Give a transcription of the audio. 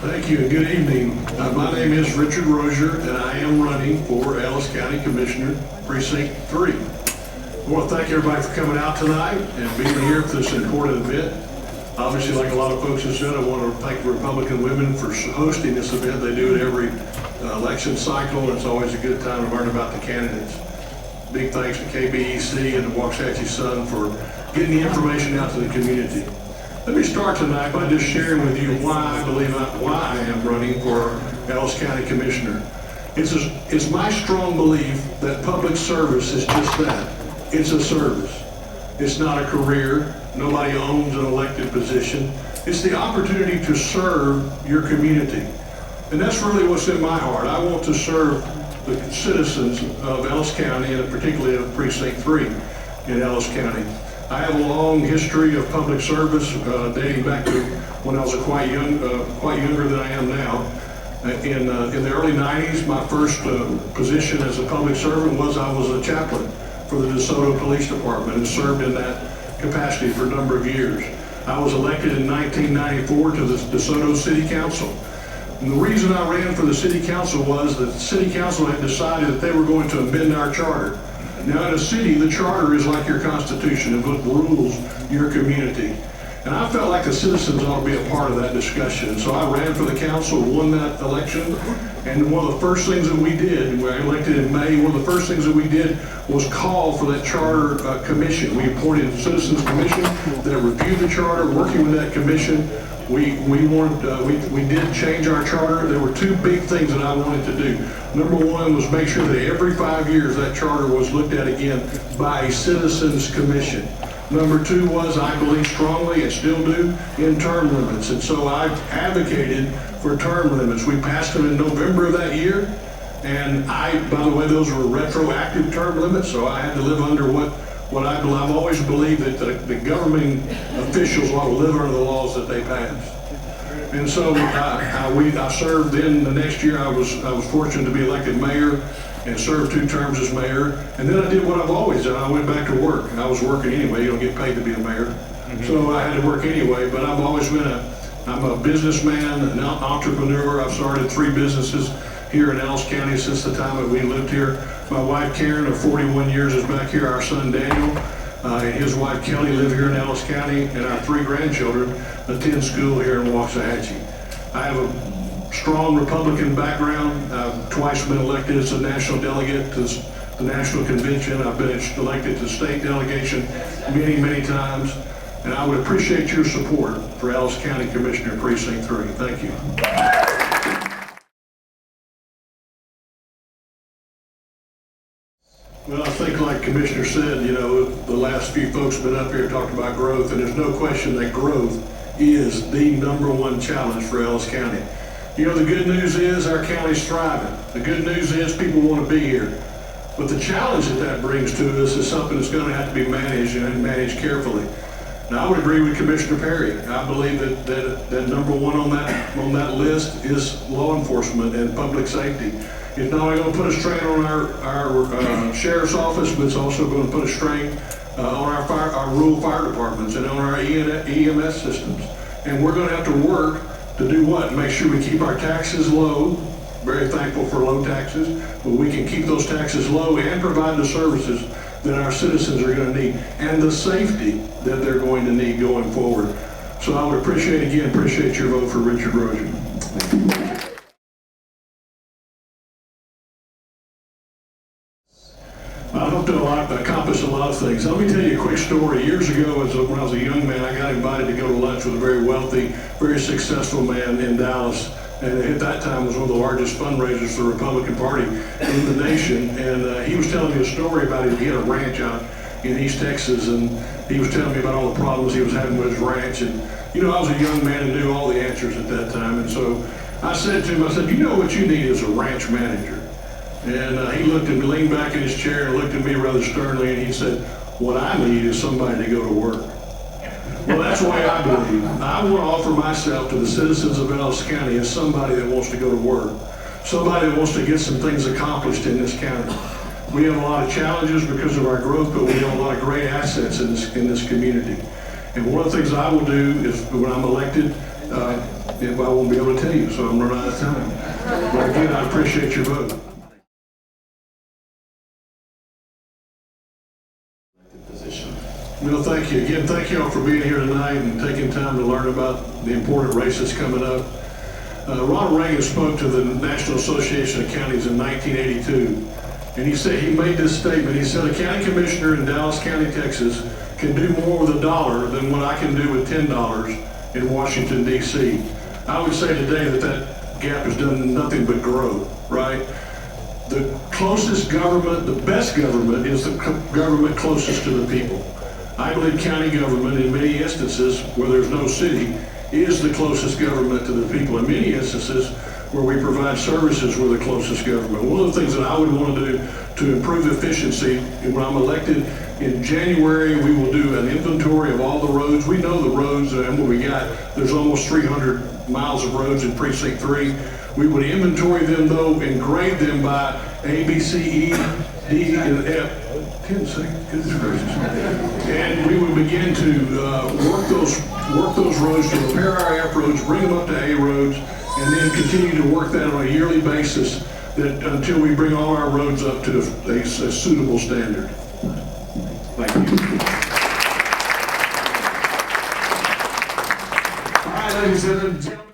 Thank you and good evening. My name is Richard Rozier and I am running for Ellis County Commissioner Precinct 3. I want to thank everybody for coming out tonight and being here for this important event. Obviously, like a lot of folks have said, I want to thank the Republican Women for hosting this event. They do it every election cycle, and it's always a good time to learn about the candidates. Big thanks to KBEC and the Waxahachie Sun for getting the information out to the community. Let me start tonight by just sharing with you why I am running for Ellis County Commissioner. It's my strong belief that public service is just that. It's a service. It's not a career. Nobody owns an elected position. It's the opportunity to serve your community. And that's really what's in my heart. I want to serve the citizens of Ellis County, and particularly of Precinct 3 in Ellis County. I have a long history of public service dating back to when I was quite younger than I am now. In the early 90s, my first position as a public servant was I was a chaplain for the DeSoto Police Department and served in that capacity for a number of years. I was elected in 1994 to the DeSoto City Council. And the reason I ran for the City Council was that the City Council had decided that they were going to amend our charter. Now in a city, the charter is like your constitution. It rules your community. And I felt like the citizens ought to be a part of that discussion. So I ran for the council, won that election, and one of the first things that we did, when I elected in May, one of the first things that we did was call for that charter commission. We appointed a citizens commission that reviewed the charter. Working with that commission, we did change our charter. There were two big things that I wanted to do. Number one was make sure that every 5 years that charter was looked at again by a citizens commission. Number two was, I believe strongly, and still do, in term limits. And so I advocated for term limits. We passed them in November of that year. And by the way, those were retroactive term limits, so I had to live under what I believe. I've always believed that the governing officials ought to live under the laws that they pass. And so I served. Then the next year I was fortunate to be elected mayor and served 2 terms as mayor. And then I did what I've always done. I went back to work. I was working anyway. You don't get paid to be a mayor. So I had to work anyway, but I've always been I'm a businessman, an entrepreneur. I've started 3 businesses here in Ellis County since the time that we lived here. My wife Karen of 41 years is back here. Our son Daniel and his wife Kelly live here in Ellis County, and our 3 grandchildren attend school here in Waxahachie. I have a strong Republican background. I've twice been elected as a national delegate to the National Convention. I've been elected to state delegation many, many times. And I would appreciate your support for Ellis County Commissioner Precinct 3. Thank you. Well, I think like Commissioner said, you know, the last few folks have been up here talking about growth, and there's no question that growth is the #1 challenge for Ellis County. You know, the good news is our county's thriving. The good news is people want to be here. But the challenge that brings to us is something that's going to have to be managed and managed carefully. Now, I would agree with Commissioner Perry. I believe that #1 on that list is law enforcement and public safety. It's not only going to put a strain on our sheriff's office, but it's also going to put a strain on our rural fire departments and on our EMS systems. And we're going to have to work to do what? Make sure we keep our taxes low. Very thankful for low taxes, but we can keep those taxes low and provide the services that our citizens are going to need and the safety that they're going to need going forward. So I would appreciate your vote for Richard Rozier. I hope to accomplish a lot of things. Let me tell you a quick story. Years ago, when I was a young man, I got invited to go to lunch with a very wealthy, very successful man in Dallas. And at that time was one of the largest fundraisers for the Republican Party in the nation. And he was telling me a story about he had a ranch out in East Texas, and he was telling me about all the problems he was having with his ranch. And you know, I was a young man and knew all the answers at that time. And so I said to him, you know what you need is a ranch manager. And he looked at me, leaned back in his chair and looked at me rather sternly, and he said, what I need is somebody to go to work. Well, that's the way I believe. I want to offer myself to the citizens of Ellis County as somebody that wants to go to work, somebody that wants to get some things accomplished in this county. We have a lot of challenges because of our growth, but we have a lot of great assets in this community. And one of the things I will do is when I'm elected if I won't be able to tell you, so I'm running out of time. But again, I appreciate your vote. Well, thank you. Again, thank you all for being here tonight and taking time to learn about the important races coming up. Ronald Reagan spoke to the National Association of Counties in 1982, and he made this statement. He said, a county commissioner in Dallas County, Texas can do more with $1 than what I can do with $10 in Washington, D.C. I would say today that gap has done nothing but grow, right? The closest government, the best government, is the government closest to the people. I believe county government, in many instances where there's no city, is the closest government to the people. In many instances where we provide services, we're the closest government. One of the things that I would want to do to improve efficiency, when I'm elected in January, we will do an inventory of all the roads. We know the roads and what we got. There's almost 300 miles of roads in Precinct 3. We would inventory them though and grade them by A, B, C, E, D, and F. 10 seconds, goodness gracious. And we would begin to work those roads, to repair our F roads, bring them up to A roads, and then continue to work that on a yearly basis until we bring all our roads up to a suitable standard. Thank you. All right, ladies and gentlemen.